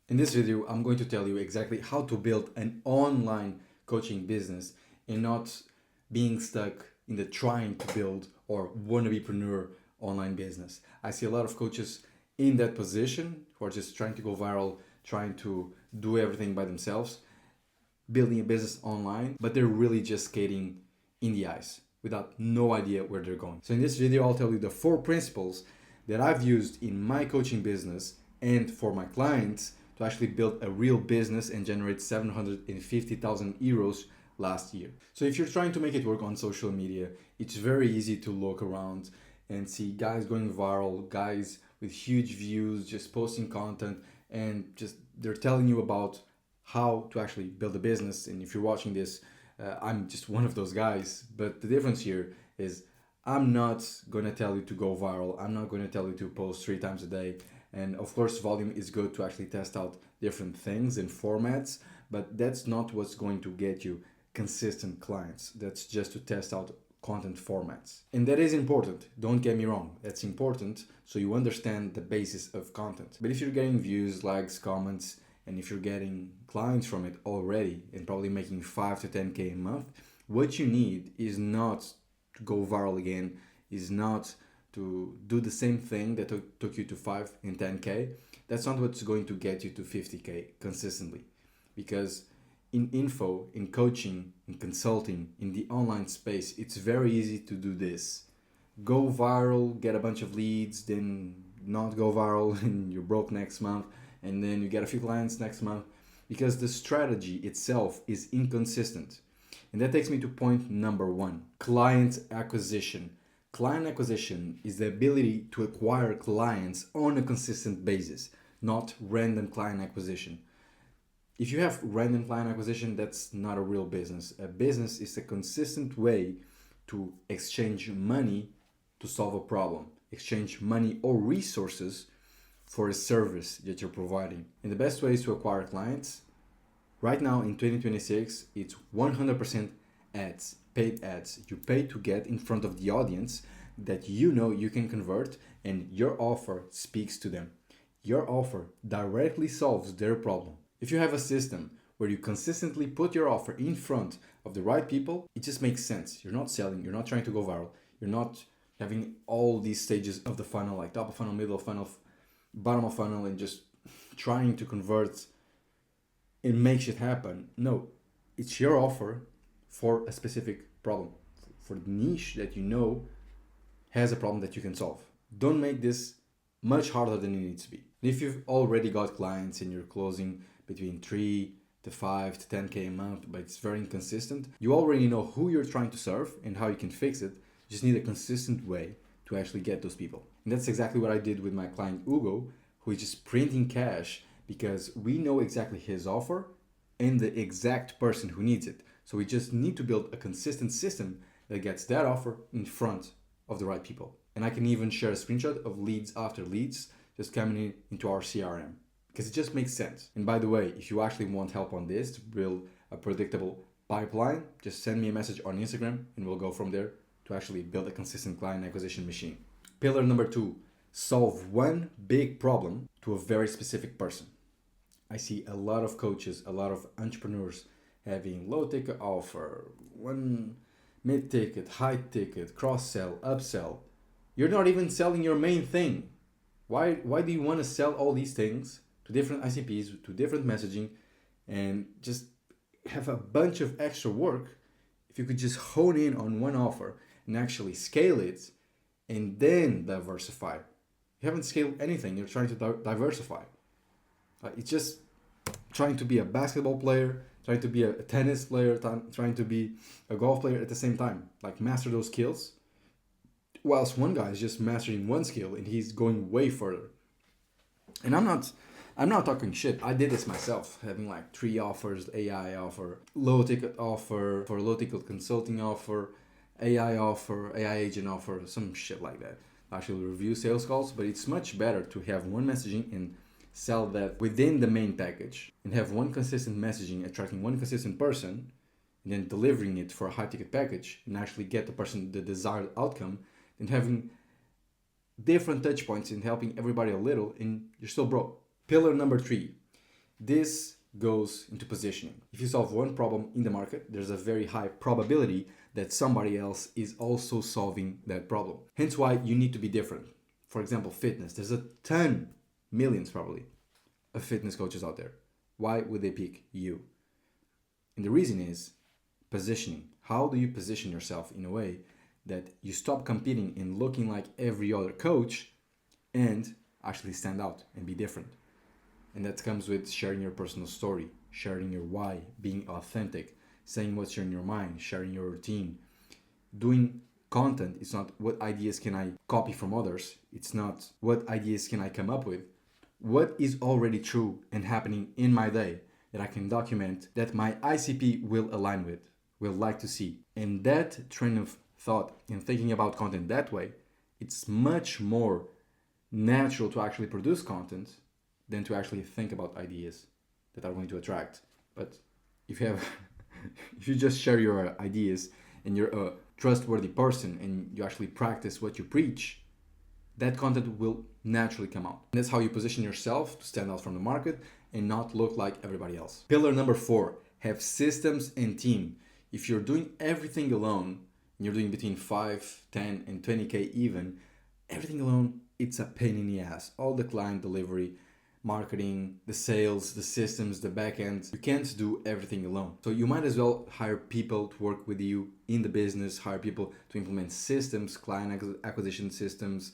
In this video, I'm going to tell you exactly how to build an online coaching business and not being stuck in the trying to build or wannabe-preneur online business. I see a lot of coaches in that position who are just trying to go viral, trying to do everything by themselves, building a business online, but they're really just skating in the ice without no idea where they're going. So in this video, I'll tell you the 4 principles that I've used in my coaching business and for my clients to actually build a real business and generate 750,000 euros last year. So if you're trying to make it work on social media, it's very easy to look around and see guys going viral, guys with huge views, just posting content, and just they're telling you about how to actually build a business. And if you're watching this, I'm just one of those guys. But the difference here is I'm not going to tell you to go viral. I'm not going to tell you to post 3 times a day. And of course, volume is good to actually test out different things and formats, but that's not what's going to get you consistent clients. That's just to test out content formats. And that is important. Don't get me wrong. That's important so you understand the basis of content. But if you're getting views, likes, comments, and if you're getting clients from it already and probably making 5 to 10K a month, what you need is not to go viral again, is not to do the same thing that took you to 5 and 10K. That's not what's going to get you to 50K consistently. Because in info, in coaching, in consulting, in the online space, it's very easy to do this. Go viral, get a bunch of leads, then not go viral and you're broke next month, and then you get a few clients next month, because the strategy itself is inconsistent. And that takes me to point number 1, client acquisition. Client acquisition is the ability to acquire clients on a consistent basis, not random client acquisition. If you have random client acquisition, that's not a real business. A business is a consistent way to exchange money to solve a problem, exchange money or resources for a service that you're providing. And the best ways to acquire clients right now in 2026, it's 100% ads, paid ads. You pay to get in front of the audience that you know you can convert, and your offer speaks to them. Your offer directly solves their problem. If you have a system where you consistently put your offer in front of the right people, it just makes sense. You're not selling, you're not trying to go viral, you're not having all these stages of the funnel, like top of funnel, middle of funnel, bottom of funnel, and just trying to convert and make shit happen. No, it's your offer for a specific problem, for the niche that you know has a problem that you can solve. Don't make this much harder than it needs to be. If you've already got clients and you're closing between 3 to 5 to 10K a month, but it's very inconsistent, you already know who you're trying to serve and how you can fix it. You just need a consistent way to actually get those people. And that's exactly what I did with my client Hugo, who is just printing cash because we know exactly his offer and the exact person who needs it. So we just need to build a consistent system that gets that offer in front of the right people. And I can even share a screenshot of leads after leads just coming into our CRM, because it just makes sense. And by the way, if you actually want help on this to build a predictable pipeline, just send me a message on Instagram and we'll go from there to actually build a consistent client acquisition machine. Pillar number 2, solve one big problem to a very specific person. I see a lot of coaches, a lot of entrepreneurs having low ticket offer, one mid ticket, high ticket, cross sell, upsell. You're not even selling your main thing. Why do you want to sell all these things to different ICPs, to different messaging, and just have a bunch of extra work if you could just hone in on one offer and actually scale it and then diversify? You haven't scaled anything, you're trying to diversify. It's just trying to be a basketball player, trying to be a tennis player, trying to be a golf player at the same time. Like, master those skills. Whilst one guy is just mastering one skill and he's going way further. And I'm not talking shit. I did this myself, having like 3 offers: AI offer, low ticket offer, for low ticket consulting offer, AI offer, AI agent offer, some shit like that. Actually review sales calls, but it's much better to have one messaging and sell that within the main package and have one consistent messaging attracting one consistent person and then delivering it for a high ticket package and actually get the person the desired outcome than having different touch points and helping everybody a little and you're still broke. Pillar number 3, This goes into positioning. If you solve one problem in the market, there's a very high probability that somebody else is also solving that problem. Hence why you need to be different. For example, fitness. There's a ton, millions probably, of fitness coaches out there. Why would they pick you? And the reason is positioning. How do you position yourself in a way that you stop competing and looking like every other coach and actually stand out and be different? And that comes with sharing your personal story, sharing your why, being authentic, saying what's in your mind, sharing your routine. Doing content, it's not what ideas can I copy from others. It's not what ideas can I come up with. What is already true and happening in my day that I can document that my ICP will align with, will like to see. And that train of thought and thinking about content that way, it's much more natural to actually produce content than to actually think about ideas that are going to attract. But if you have, if you just share your ideas and you're a trustworthy person and you actually practice what you preach, that content will naturally come out. And that's how you position yourself to stand out from the market and not look like everybody else. Pillar number 4, have systems and team. If you're doing everything alone, and you're doing between 5, 10, and 20K even, everything alone, it's a pain in the ass. All the client delivery, marketing, the sales, the systems, the back end. You can't do everything alone. So you might as well hire people to work with you in the business, hire people to implement systems, client acquisition systems,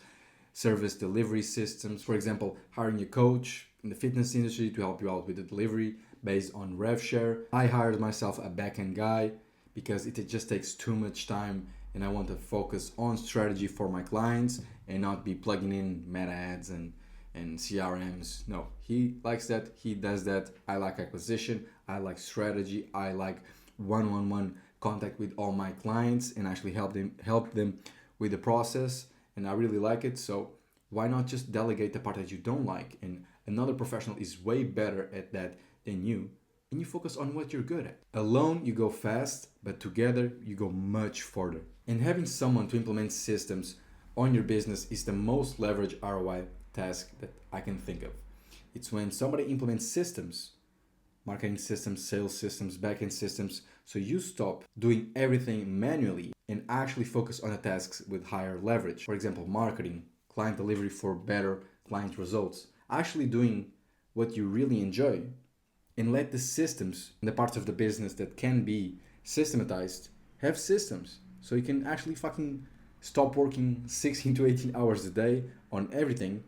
service delivery systems. For example, hiring a coach in the fitness industry to help you out with the delivery based on rev share. I hired myself a back-end guy because it just takes too much time and I want to focus on strategy for my clients and not be plugging in meta ads and CRMs. No, he likes that. He does that. I like acquisition. I like strategy. I like one-on-one contact with all my clients and actually help them with the process. And I really like it. So why not just delegate the part that you don't like? And another professional is way better at that than you. And you focus on what you're good at. Alone, you go fast, but together, you go much further. And having someone to implement systems on your business is the most leverage ROI task that I can think of. It's when somebody implements systems, marketing systems, sales systems, backend systems, so you stop doing everything manually and actually focus on the tasks with higher leverage. For example, marketing, client delivery for better client results, actually doing what you really enjoy, and let the systems and the parts of the business that can be systematized have systems. So you can actually fucking stop working 16 to 18 hours a day on everything,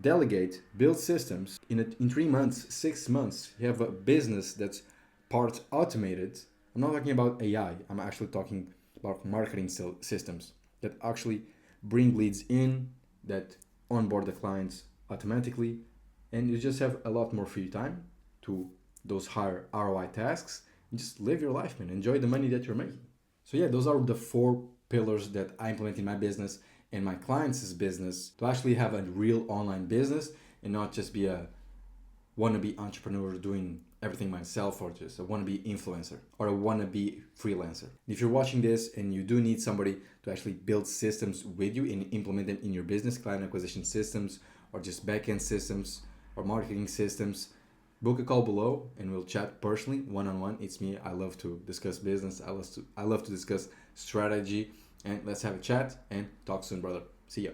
delegate, build systems. In 3 months, 6 months, you have a business that's part automated. I'm not talking about AI. I'm actually talking about marketing systems that actually bring leads in, that onboard the clients automatically, and you just have a lot more free time to those higher ROI tasks and just live your life, man. Enjoy the money that you're making. So yeah, those are the 4 pillars that I implement in my business and my clients' business to actually have a real online business and not just be a wannabe entrepreneur doing everything myself or just a wannabe influencer or a wannabe freelancer. If you're watching this and you do need somebody to actually build systems with you and implement them in your business, client acquisition systems or just backend systems or marketing systems, book a call below and we'll chat personally, one-on-one. It's me. I love to discuss business. I love to discuss strategy, and let's have a chat and talk soon, brother. See ya.